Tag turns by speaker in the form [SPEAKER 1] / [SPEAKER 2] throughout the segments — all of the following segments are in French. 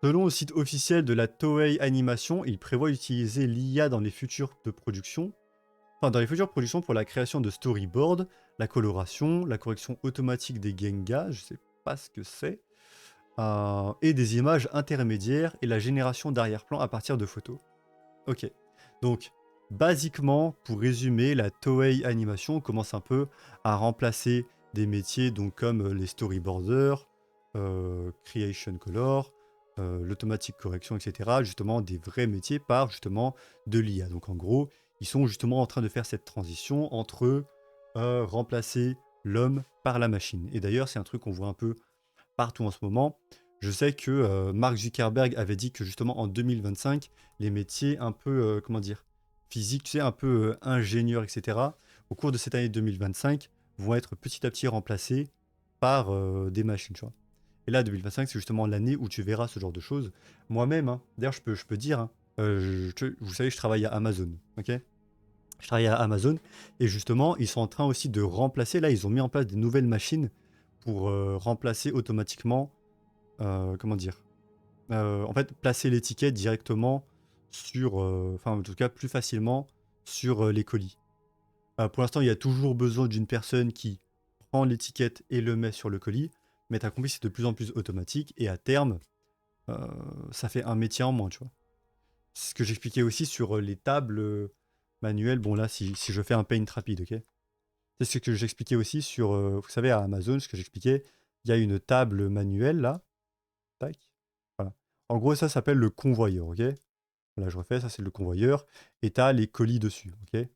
[SPEAKER 1] Selon le site officiel de la Toei Animation, il prévoit d'utiliser l'IA dans les futures de production, enfin dans les futures productions pour la création de storyboards, la coloration, la correction automatique des Gengas, je sais pas ce que c'est, et des images intermédiaires et la génération d'arrière-plan à partir de photos. Ok. Donc, basiquement, pour résumer, la Toei Animation commence un peu à remplacer des métiers donc, comme les storyboarders, creation color, l'automatic correction, etc. Justement, des vrais métiers par justement de l'IA. Donc, en gros, ils sont justement en train de faire cette transition entre remplacer l'homme par la machine. Et d'ailleurs, c'est un truc qu'on voit un peu partout en ce moment. Je sais que Mark Zuckerberg avait dit que justement en 2025, les métiers un peu, comment dire, physiques, tu sais, un peu ingénieurs, etc., au cours de cette année 2025, vont être petit à petit remplacés par des machines, tu vois. Et là, 2025, c'est justement l'année où tu verras ce genre de choses. Moi-même, hein, d'ailleurs, je peux dire, hein, vous savez, je travaille à Amazon, ok? Je travaille à Amazon, et justement, ils sont en train aussi de remplacer, là, ils ont mis en place des nouvelles machines pour remplacer automatiquement comment dire? En fait, placer l'étiquette directement sur, enfin, en tout cas, plus facilement sur, les colis. Pour l'instant, il y a toujours besoin d'une personne qui prend l'étiquette et le met sur le colis, mais tu as compris, c'est de plus en plus automatique et à terme, heu, ça fait un métier en moins, tu vois? C'est ce que j'expliquais aussi sur, les tables, manuelles. Bon là, si je fais un paint rapide, OK? C'est ce que j'expliquais aussi sur, vous savez, à Amazon, ce que j'expliquais, il y a une table manuelle là, tac. Voilà. En gros, ça s'appelle le convoyeur, ok? Là, je refais, ça c'est le convoyeur. Et tu as les colis dessus, ok?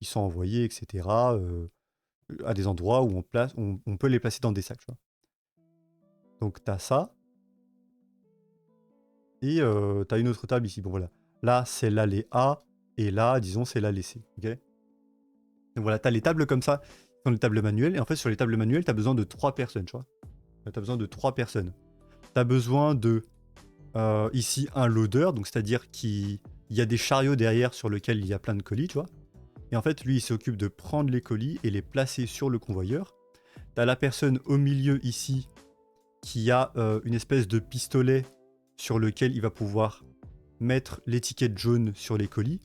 [SPEAKER 1] Ils sont envoyés, etc. À des endroits où on peut les placer dans des sacs, tu vois. Donc tu as ça. Et tu as une autre table ici. Bon, voilà. Là, c'est l'allée A. Et là, disons, c'est l'allée C, ok? Donc voilà, tu as les tables comme ça, qui sont les tables manuelles. Et en fait, sur les tables manuelles, tu as besoin de 3 personnes, tu vois. Tu as besoin de 3 personnes. Tu as besoin de ici un loader, donc c'est-à-dire qu'il y a des chariots derrière sur lesquels il y a plein de colis, tu vois. Et en fait, lui, il s'occupe de prendre les colis et les placer sur le convoyeur. T'as la personne au milieu ici qui a une espèce de pistolet sur lequel il va pouvoir mettre l'étiquette jaune sur les colis.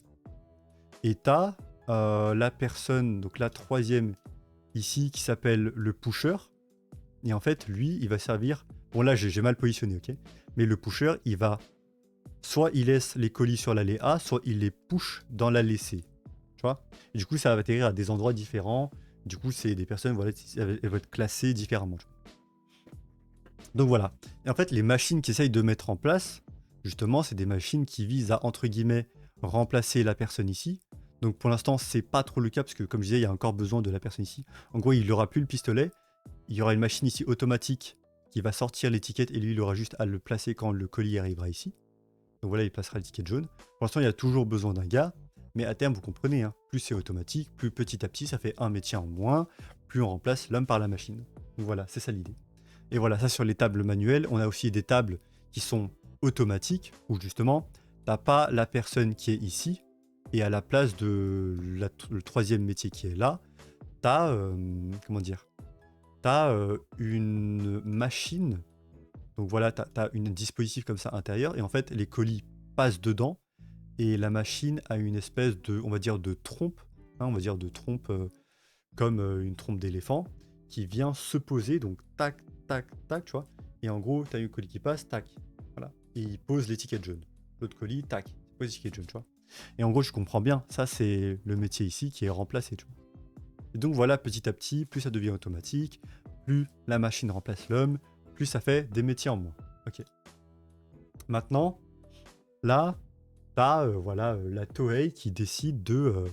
[SPEAKER 1] Et t'as la personne, donc la troisième ici, qui s'appelle le pusher. Et en fait, lui, il va servir... Bon là, j'ai mal positionné, ok? Mais le pusher, il va soit il laisse les colis sur l'allée A, soit il les push dans l'allée C. Tu vois? Et du coup, ça va atterrir à des endroits différents. Du coup, c'est des personnes, voilà, elles vont être classées différemment. Donc voilà. Et en fait, les machines qui essayent de mettre en place, justement, c'est des machines qui visent à, entre guillemets, remplacer la personne ici. Donc pour l'instant, c'est pas trop le cas, parce que comme je disais, il y a encore besoin de la personne ici. En gros, il n'aura plus le pistolet. Il y aura une machine ici automatique qui va sortir l'étiquette, et lui, il aura juste à le placer quand le colis arrivera ici. Donc voilà, il placera l'étiquette jaune. Pour l'instant, il y a toujours besoin d'un gars, mais à terme, vous comprenez, hein, plus c'est automatique, plus petit à petit, ça fait un métier en moins, plus on remplace l'homme par la machine. Donc voilà, c'est ça l'idée. Et voilà, ça sur les tables manuelles, on a aussi des tables qui sont automatiques, où justement, t'as pas la personne qui est ici, et à la place de le troisième métier qui est là, t'as, comment dire, t'as une machine. Donc voilà, tu as un dispositif comme ça intérieur, et en fait, les colis passent dedans, et la machine a une espèce de, on va dire, de trompe, hein, on va dire de trompe comme une trompe d'éléphant, qui vient se poser, donc tac, tac, tac, tu vois. Et en gros, tu as un colis qui passe, tac, voilà. Et il pose l'étiquette jaune. L'autre colis, tac, il pose l'étiquette jaune, tu vois. Et en gros, je comprends bien, ça c'est le métier ici qui est remplacé, tu vois. Et donc voilà, petit à petit, plus ça devient automatique, plus la machine remplace l'homme, plus ça fait des métiers en moins. Ok. Maintenant, là, t'as voilà, la Toei qui décide de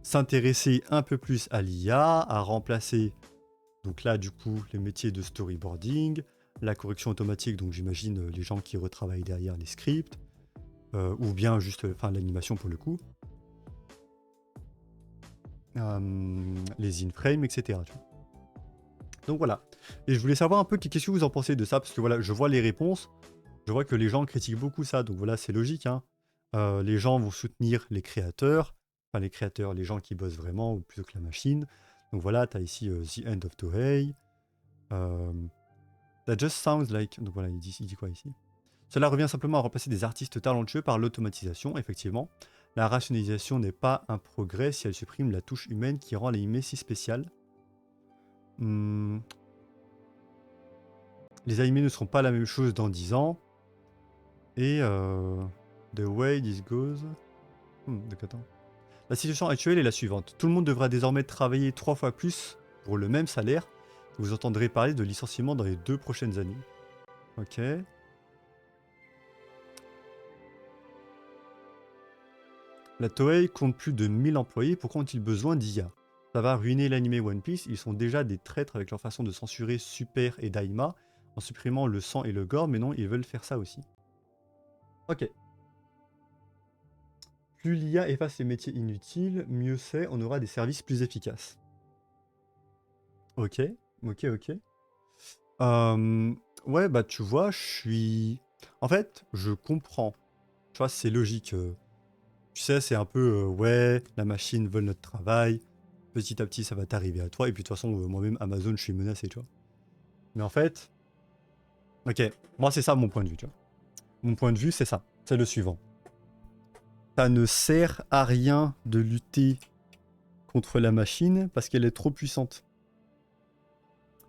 [SPEAKER 1] s'intéresser un peu plus à l'IA, à remplacer, donc là, du coup, les métiers de storyboarding, la correction automatique, donc j'imagine les gens qui retravaillent derrière les scripts, ou bien juste l'animation pour le coup, les in-frame, etc. Tu vois. Donc voilà. Et je voulais savoir un peu qu'est-ce que vous en pensez de ça, parce que voilà, je vois les réponses, je vois que les gens critiquent beaucoup ça, donc voilà, c'est logique, hein. Les gens vont soutenir les créateurs, enfin les créateurs, les gens qui bossent vraiment, ou plutôt que la machine. Donc voilà, tu as ici The End of Toei. That just sounds like... Donc voilà, il dit quoi ici? Cela revient simplement à remplacer des artistes talentueux par l'automatisation, effectivement. La rationalisation n'est pas un progrès si elle supprime la touche humaine qui rend l'animé si spécial. Hmm. Les animés ne seront pas la même chose dans 10 ans. Et the way this goes... donc attends. La situation actuelle est la suivante. Tout le monde devra désormais travailler 3 fois plus pour le même salaire. Vous entendrez parler de licenciement dans les 2 prochaines années. Ok. La Toei compte plus de 1000 employés. Pourquoi ont-ils besoin d'IA? Ça va ruiner l'anime One Piece. Ils sont déjà des traîtres avec leur façon de censurer Super et Daima en supprimant le sang et le gore, mais non, ils veulent faire ça aussi. Ok. Plus l'IA efface les métiers inutiles, mieux c'est, on aura des services plus efficaces. Ok, ok. Ouais, bah tu vois, je suis... En fait, je comprends. Tu vois, c'est logique. Tu sais, c'est un peu, ouais, la machine vole notre travail. Petit à petit, ça va t'arriver à toi. Et puis de toute façon, moi-même, Amazon, je suis menacé, tu vois. Mais en fait, ok, moi, c'est ça mon point de vue, tu vois. Mon point de vue, c'est ça. C'est le suivant. Ça ne sert à rien de lutter contre la machine parce qu'elle est trop puissante.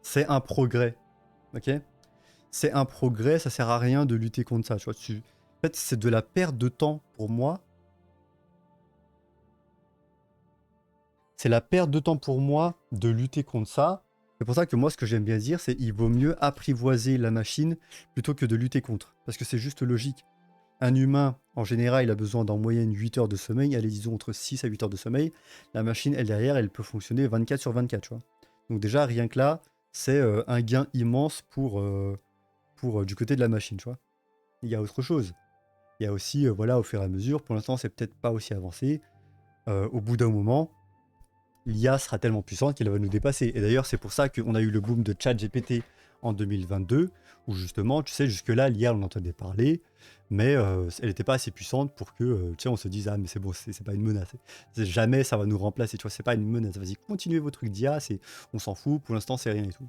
[SPEAKER 1] C'est un progrès, ok? C'est un progrès, ça sert à rien de lutter contre ça, tu vois. En fait, c'est de la perte de temps pour moi. C'est la perte de temps pour moi de lutter contre ça. C'est pour ça que moi, ce que j'aime bien dire, c'est qu'il vaut mieux apprivoiser la machine plutôt que de lutter contre. Parce que c'est juste logique. Un humain, en général, il a besoin d'en moyenne 8 heures de sommeil. Allez, disons entre 6 à 8 heures de sommeil. La machine, elle, derrière, elle peut fonctionner 24 sur 24, tu vois. Donc déjà, rien que là, c'est un gain immense pour du côté de la machine, tu vois. Il y a autre chose. Il y a aussi, voilà, au fur et à mesure, pour l'instant, c'est peut-être pas aussi avancé. Au bout d'un moment, l'IA sera tellement puissante qu'elle va nous dépasser. Et d'ailleurs, c'est pour ça qu'on a eu le boom de ChatGPT en 2022, où justement, tu sais, jusque-là, l'IA, on entendait parler, mais elle n'était pas assez puissante pour que, tu sais, on se dise, ah, mais c'est bon, c'est pas une menace. Jamais ça va nous remplacer, tu vois, c'est pas une menace. Vas-y, continuez vos trucs d'IA, on s'en fout, pour l'instant, c'est rien et tout.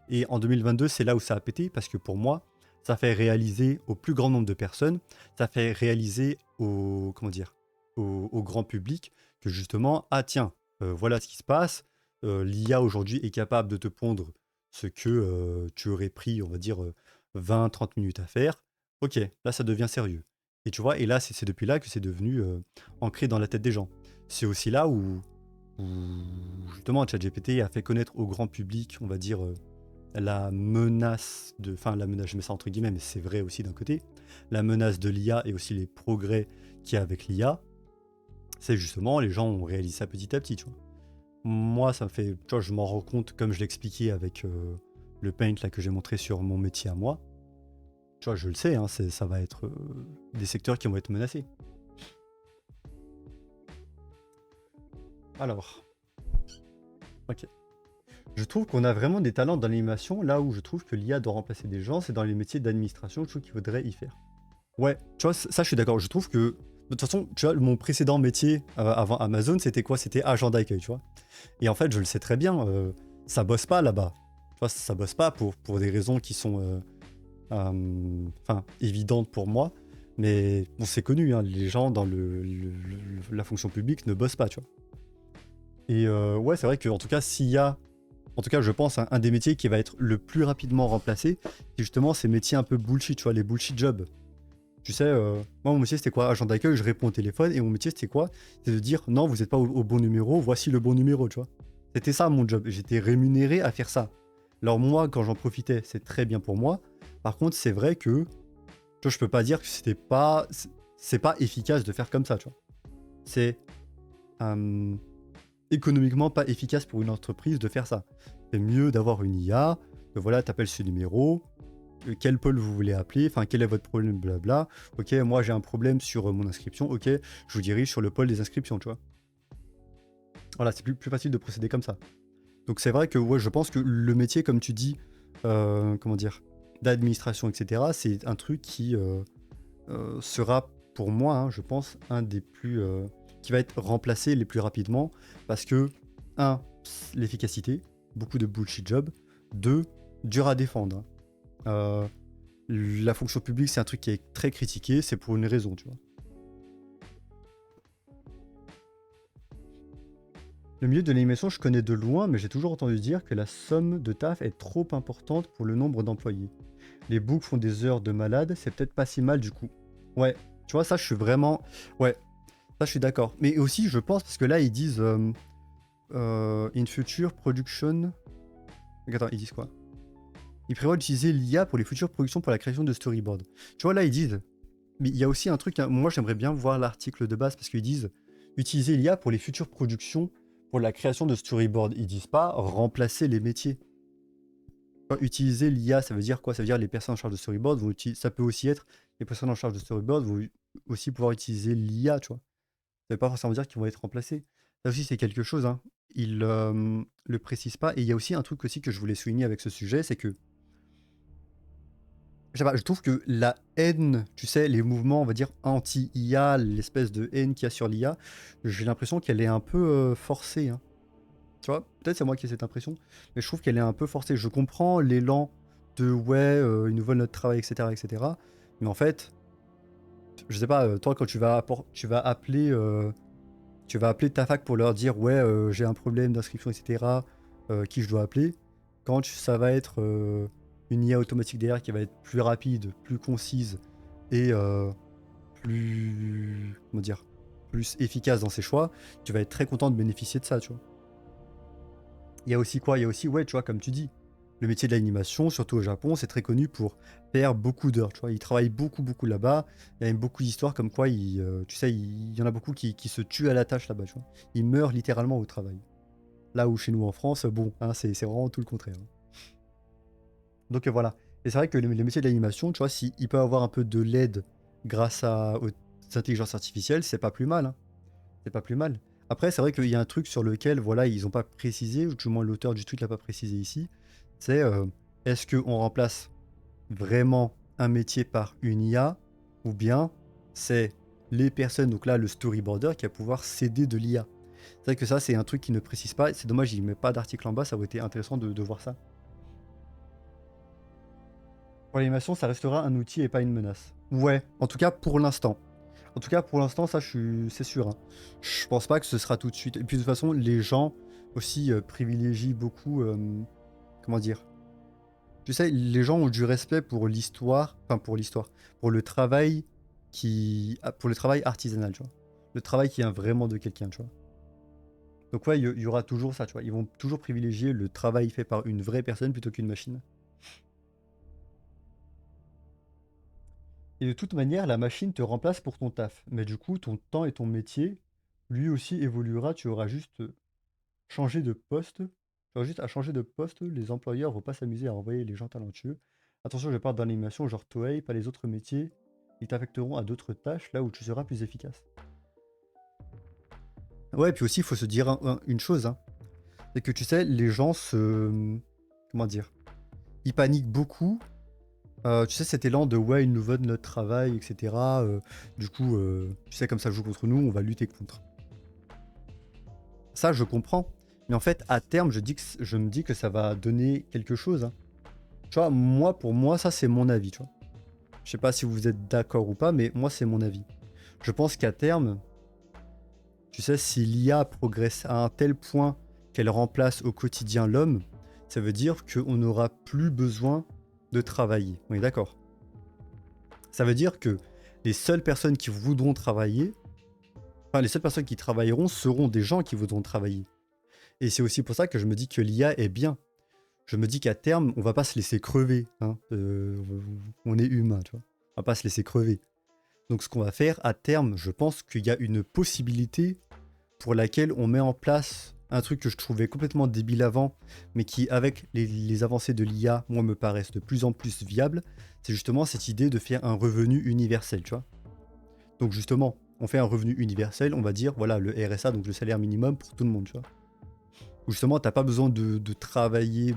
[SPEAKER 1] Et en 2022, c'est là où ça a pété, parce que pour moi, ça fait réaliser au plus grand nombre de personnes, ça fait réaliser au, comment dire, au grand public que justement, ah tiens, voilà ce qui se passe. L'IA aujourd'hui est capable de te pondre ce que tu aurais pris, on va dire, 20-30 minutes à faire. Ok, là ça devient sérieux. Et tu vois, et là c'est depuis là que c'est devenu ancré dans la tête des gens. C'est aussi là où justement ChatGPT a fait connaître au grand public, on va dire, la menace de... Enfin, la menace, je mets ça entre guillemets, mais c'est vrai aussi d'un côté. La menace de l'IA et aussi les progrès qu'il y a avec l'IA. C'est justement, les gens ont réalisé ça petit à petit, tu vois. Moi, ça me fait... Tu vois, je m'en rends compte, comme je l'expliquais avec le paint là, que j'ai montré sur mon métier à moi. Tu vois, je le sais, hein, ça va être des secteurs qui vont être menacés. Alors... Ok. Je trouve qu'on a vraiment des talents dans l'animation, là où je trouve que l'IA doit remplacer des gens, c'est dans les métiers d'administration, je trouve qu'il faudrait y faire. Ouais, tu vois, ça je suis d'accord, je trouve que... De toute façon, tu vois, mon précédent métier avant Amazon, c'était quoi? C'était agent d'accueil, tu vois. Et en fait, je le sais très bien, ça bosse pas là-bas. Tu vois, ça bosse pas pour des raisons qui sont évidentes pour moi. Mais bon, c'est connu, hein, les gens dans la fonction publique ne bossent pas, tu vois. Et ouais, c'est vrai qu'en tout cas, s'il y a, en tout cas, je pense, un des métiers qui va être le plus rapidement remplacé, c'est justement ces métiers un peu bullshit, tu vois, les bullshit jobs. Tu sais, moi, mon métier, c'était quoi? Agent d'accueil, je réponds au téléphone, et mon métier, c'était quoi? C'est de dire, non, vous n'êtes pas au bon numéro, voici le bon numéro, tu vois. C'était ça, mon job. J'étais rémunéré à faire ça. Alors moi, quand j'en profitais, c'est très bien pour moi. Par contre, c'est vrai que, tu vois, je peux pas dire que c'est pas efficace de faire comme ça, tu vois. C'est économiquement pas efficace pour une entreprise de faire ça. C'est mieux d'avoir une IA, que voilà, t'appelles ce numéro, quel pôle vous voulez appeler, enfin quel est votre problème, blabla. Ok, moi j'ai un problème sur mon inscription, ok, je vous dirige sur le pôle des inscriptions, tu vois. Voilà, c'est plus facile de procéder comme ça. Donc c'est vrai que ouais, je pense que le métier, comme tu dis, comment dire, d'administration, etc., c'est un truc qui sera pour moi, hein, je pense, un des plus... qui va être remplacé les plus rapidement parce que, un, l'efficacité, beaucoup de bullshit job, deux, dur à défendre. La fonction publique, c'est un truc qui est très critiqué, c'est pour une raison, tu vois. Le milieu de l'animation, je connais de loin, mais j'ai toujours entendu dire que la somme de taf est trop importante pour le nombre d'employés. Les books font des heures de malade, c'est peut-être pas si mal du coup. Ouais, tu vois, ça, je suis vraiment... Ouais, ça, je suis d'accord. Mais aussi, je pense, parce que là, ils disent... in future production... Attends, ils disent quoi? Ils prévoient d'utiliser l'IA pour les futures productions pour la création de storyboard. Tu vois, là, ils disent... Mais il y a aussi un truc, hein, moi, j'aimerais bien voir l'article de base, parce qu'ils disent utiliser l'IA pour les futures productions pour la création de storyboard. Ils disent pas remplacer les métiers. Utiliser l'IA, ça veut dire quoi? Ça veut dire les personnes en charge de storyboard vont utiliser... Ça peut aussi être les personnes en charge de storyboard vont aussi pouvoir utiliser l'IA, tu vois. Ça veut pas forcément dire qu'ils vont être remplacés. Ça aussi, c'est quelque chose, hein. Ils le précisent pas. Et il y a aussi un truc aussi que je voulais souligner avec ce sujet, c'est que je sais pas, je trouve que la haine, tu sais, les mouvements, on va dire, anti-IA, l'espèce de haine qu'il y a sur l'IA, j'ai l'impression qu'elle est un peu forcée, hein. Tu vois, peut-être c'est moi qui ai cette impression, mais je trouve qu'elle est un peu forcée. Je comprends l'élan de ouais, ils nous volent notre travail, etc., etc. Mais en fait, je sais pas, toi quand tu vas appeler ta fac pour leur dire ouais, j'ai un problème d'inscription, etc. Qui je dois appeler. Ça va être une IA automatique derrière qui va être plus rapide, plus concise et plus, comment dire, plus efficace dans ses choix, tu vas être très content de bénéficier de ça, tu vois. Il y a aussi quoi? Il y a aussi, ouais, tu vois, comme tu dis, le métier de l'animation, surtout au Japon, c'est très connu pour faire beaucoup d'heures, tu vois. Ils travaillent beaucoup, beaucoup là-bas. Il y a même beaucoup d'histoires comme quoi, tu sais, il y en a beaucoup qui se tuent à la tâche là-bas, tu vois. Ils meurent littéralement au travail. Là où chez nous en France, bon, hein, c'est vraiment tout le contraire, hein. Donc voilà. Et c'est vrai que le métier de l'animation, tu vois, s'il peut avoir un peu de l'aide grâce aux intelligences artificielles, c'est pas plus mal, hein. C'est pas plus mal. Après, c'est vrai qu'il y a un truc sur lequel, voilà, ils n'ont pas précisé, ou du moins l'auteur du tweet l'a pas précisé ici, c'est est-ce qu'on remplace vraiment un métier par une IA, ou bien c'est les personnes, donc là le storyboarder, qui va pouvoir s'aider de l'IA. C'est vrai que ça, c'est un truc qui ne précise pas, c'est dommage, il ne met pas d'article en bas, ça aurait été intéressant de voir ça. Pour l'animation, ça restera un outil et pas une menace. Ouais, en tout cas pour l'instant. En tout cas, pour l'instant, ça, c'est sûr, hein. Je pense pas que ce sera tout de suite. Et puis, de toute façon, les gens aussi privilégient beaucoup. Comment dire? Tu sais, les gens ont du respect pour l'histoire. Enfin, pour l'histoire. Pour le travail pour le travail artisanal, tu vois. Le travail qui vient vraiment de quelqu'un, tu vois. Donc, ouais, il y aura toujours ça, tu vois. Ils vont toujours privilégier le travail fait par une vraie personne plutôt qu'une machine. Et de toute manière, la machine te remplace pour ton taf. Mais du coup, ton temps et ton métier, lui aussi évoluera. Tu auras juste changé de poste. Tu auras juste à changer de poste. Les employeurs vont pas s'amuser à envoyer les gens talentueux. Attention, je parle d'animation, genre Toei, pas les autres métiers. Ils t'affecteront à d'autres tâches là où tu seras plus efficace. Ouais, puis aussi, il faut se dire une chose, hein. C'est que tu sais, les gens se... Comment dire? Ils paniquent beaucoup. Tu sais, cet élan de ouais, ils nous volent notre travail, etc. Du coup, tu sais, comme ça joue contre nous, on va lutter contre. Ça, je comprends. Mais en fait, à terme, je me dis que ça va donner quelque chose, hein. Tu vois, moi, pour moi, ça, c'est mon avis, tu vois. Je sais pas si vous êtes d'accord ou pas, mais moi, c'est mon avis. Je pense qu'à terme, tu sais, si l'IA progresse à un tel point qu'elle remplace au quotidien l'homme, ça veut dire qu'on n'aura plus besoin de travailler. On est d'accord? Ça veut dire que les seules personnes qui voudront travailler, enfin les seules personnes qui travailleront seront des gens qui voudront travailler. Et c'est aussi pour ça que je me dis que l'IA est bien. Je me dis qu'à terme, on va pas se laisser crever, hein. On est humain, tu vois. On va pas se laisser crever. Donc ce qu'on va faire à terme, je pense qu'il y a une possibilité pour laquelle on met en place un truc que je trouvais complètement débile avant, mais qui, avec les avancées de l'IA, moi, me paraissent de plus en plus viables. C'est justement cette idée de faire un revenu universel, tu vois. Donc justement, on fait un revenu universel, on va dire, voilà, le RSA, donc le salaire minimum pour tout le monde, tu vois. Où justement, t'as pas besoin de travailler,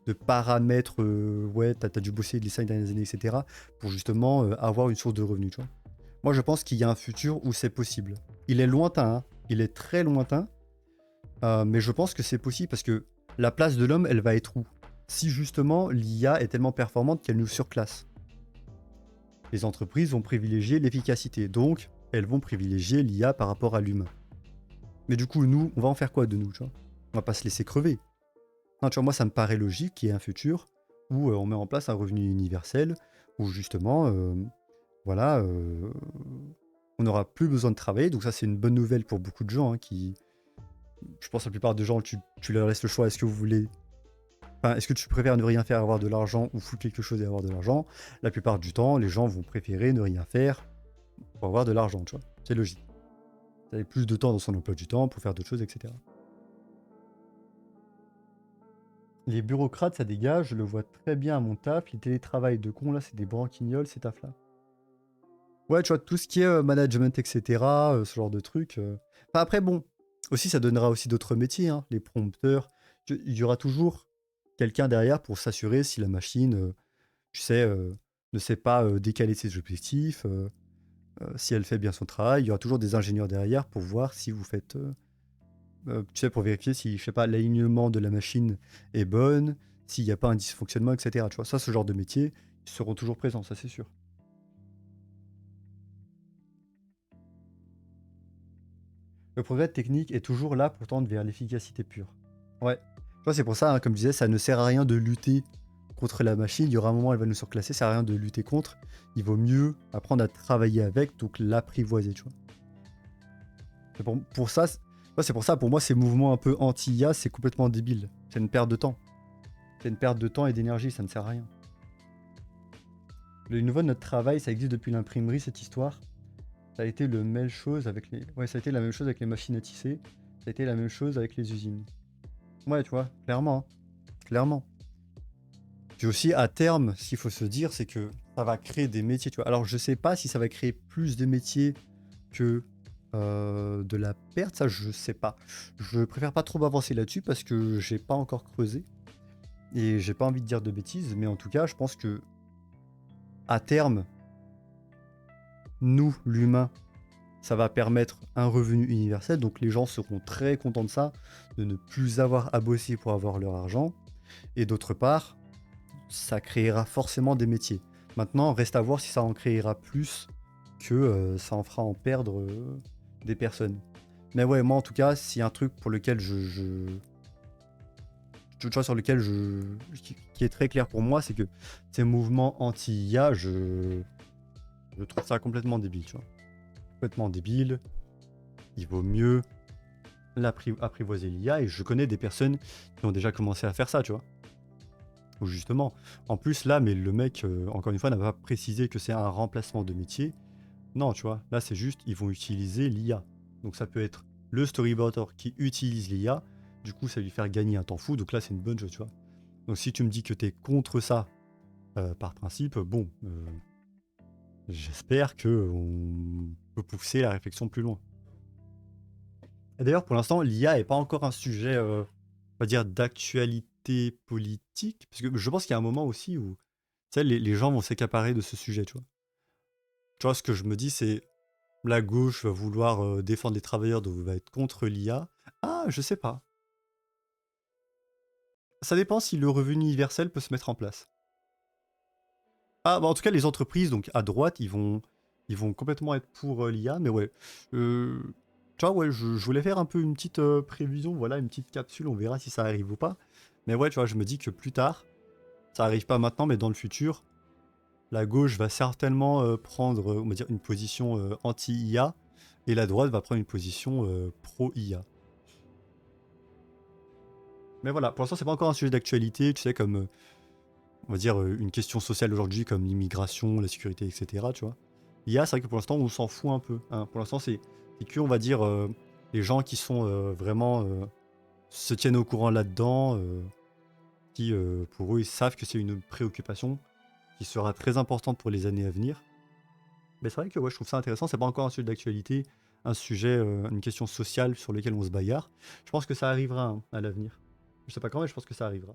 [SPEAKER 1] de paramètres, ouais, t'as dû bosser les 5 dernières années, etc., pour justement avoir une source de revenus, tu vois. Moi, je pense qu'il y a un futur où c'est possible. Il est lointain, hein. Il est très lointain, mais je pense que c'est possible parce que la place de l'homme, elle va être où? Si justement l'IA est tellement performante qu'elle nous surclasse. Les entreprises vont privilégier l'efficacité, donc elles vont privilégier l'IA par rapport à l'humain. Mais du coup, nous, on va en faire quoi de nous, tu vois? On va pas se laisser crever. Non, tu vois, moi, ça me paraît logique qu'il y ait un futur où on met en place un revenu universel, où justement, voilà, on n'aura plus besoin de travailler. Donc ça, c'est une bonne nouvelle pour beaucoup de gens, hein, qui... Je pense que la plupart des gens, tu leur laisses le choix, est-ce que vous voulez... Enfin, est-ce que tu préfères ne rien faire, avoir de l'argent, ou foutre quelque chose et avoir de l'argent? La plupart du temps, les gens vont préférer ne rien faire pour avoir de l'argent, tu vois. C'est logique. Ça avez plus de temps dans son emploi du temps pour faire d'autres choses, etc. Les bureaucrates, ça dégage, je le vois très bien à mon taf. Les télétravail de cons, là, c'est des branquignoles, ces tafs-là. Ouais, tu vois, tout ce qui est management, etc., ce genre de trucs. Enfin, après, bon, aussi, ça donnera aussi d'autres métiers, hein, les prompteurs. Il y aura toujours quelqu'un derrière pour s'assurer si la machine, tu sais, ne sait pas décaler ses objectifs, si elle fait bien son travail. Il y aura toujours des ingénieurs derrière pour voir si vous faites, tu sais, pour vérifier si, je sais pas, l'alignement de la machine est bonne, s'il n'y a pas un dysfonctionnement, etc. Tu vois, ça, ce genre de métiers, ils seront toujours présents, ça c'est sûr. Le progrès technique est toujours là pour tendre vers l'efficacité pure. Ouais. Tu vois, c'est pour ça, hein, comme je disais, ça ne sert à rien de lutter contre la machine. Il y aura un moment où elle va nous surclasser, ça sert à rien de lutter contre. Il vaut mieux apprendre à travailler avec, donc l'apprivoiser, tu vois. Pour ça, ouais, c'est pour ça, pour moi, ces mouvements un peu anti-IA, c'est complètement débile. C'est une perte de temps. C'est une perte de temps et d'énergie, ça ne sert à rien. Le niveau de notre travail, ça existe depuis l'imprimerie, cette histoire. Ça a été le même chose avec les... Ouais, ça a été la même chose avec les machines à tisser. Ça a été la même chose avec les usines. Ouais, tu vois, clairement, hein. Clairement. Puis aussi, à terme, ce qu'il faut se dire, c'est que ça va créer des métiers, tu vois. Alors, je sais pas si ça va créer plus de métiers que de la perte, ça, je sais pas. Je préfère pas trop m'avancer là-dessus parce que j'ai pas encore creusé et j'ai pas envie de dire de bêtises, mais en tout cas, je pense que à terme, nous, l'humain, ça va permettre un revenu universel, donc les gens seront très contents de ça, de ne plus avoir à bosser pour avoir leur argent. Et d'autre part, ça créera forcément des métiers. Maintenant, reste à voir si ça en créera plus que ça en fera en perdre des personnes. Mais ouais, moi en tout cas, s'il y a un truc pour lequel tu vois, sur lequel qui est très clair pour moi, c'est que ces mouvements anti-IA, je trouve ça complètement débile, tu vois. Complètement débile. Il vaut mieux apprivoiser l'IA, et je connais des personnes qui ont déjà commencé à faire ça, tu vois. Ou justement, en plus là, mais le mec, encore une fois, n'a pas précisé que c'est un remplacement de métier. Non, tu vois, là c'est juste, ils vont utiliser l'IA. Donc ça peut être le storyboarder qui utilise l'IA, du coup ça va lui faire gagner un temps fou, donc là c'est une bonne chose, tu vois. Donc si tu me dis que tu es contre ça, par principe, bon, j'espère que on peut pousser la réflexion plus loin. Et d'ailleurs, pour l'instant, l'IA n'est pas encore un sujet, on va dire, d'actualité politique, parce que je pense qu'il y a un moment aussi où, tu sais, les gens vont s'accaparer de ce sujet, tu vois. Tu vois, ce que je me dis, c'est la gauche va vouloir défendre les travailleurs, donc va être contre l'IA. Ah, je sais pas. Ça dépend si le revenu universel peut se mettre en place. Ah, bah en tout cas, les entreprises, donc à droite, ils vont complètement être pour l'IA, mais ouais. Euh, Tu vois, ouais, je voulais faire un peu une petite prévision, voilà, une petite capsule, on verra si ça arrive ou pas. Mais ouais, tu vois, je me dis que plus tard, ça arrive pas maintenant, mais dans le futur, la gauche va certainement prendre, on va dire, une position anti-IA, et la droite va prendre une position pro-IA. Mais voilà, pour l'instant, c'est pas encore un sujet d'actualité, tu sais, comme, on va dire, une question sociale aujourd'hui, comme l'immigration, la sécurité, etc., tu vois. L'IA, c'est vrai que pour l'instant, on s'en fout un peu, hein. Pour l'instant, c'est que, on va dire, les gens qui sont vraiment se tiennent au courant là-dedans, qui, pour eux, ils savent que c'est une préoccupation qui sera très importante pour les années à venir. Mais c'est vrai que ouais, je trouve ça intéressant. C'est pas encore un sujet d'actualité, un sujet, une question sociale sur lequel on se bagarre. Je pense que ça arrivera, hein, à l'avenir. Je sais pas quand, mais je pense que ça arrivera.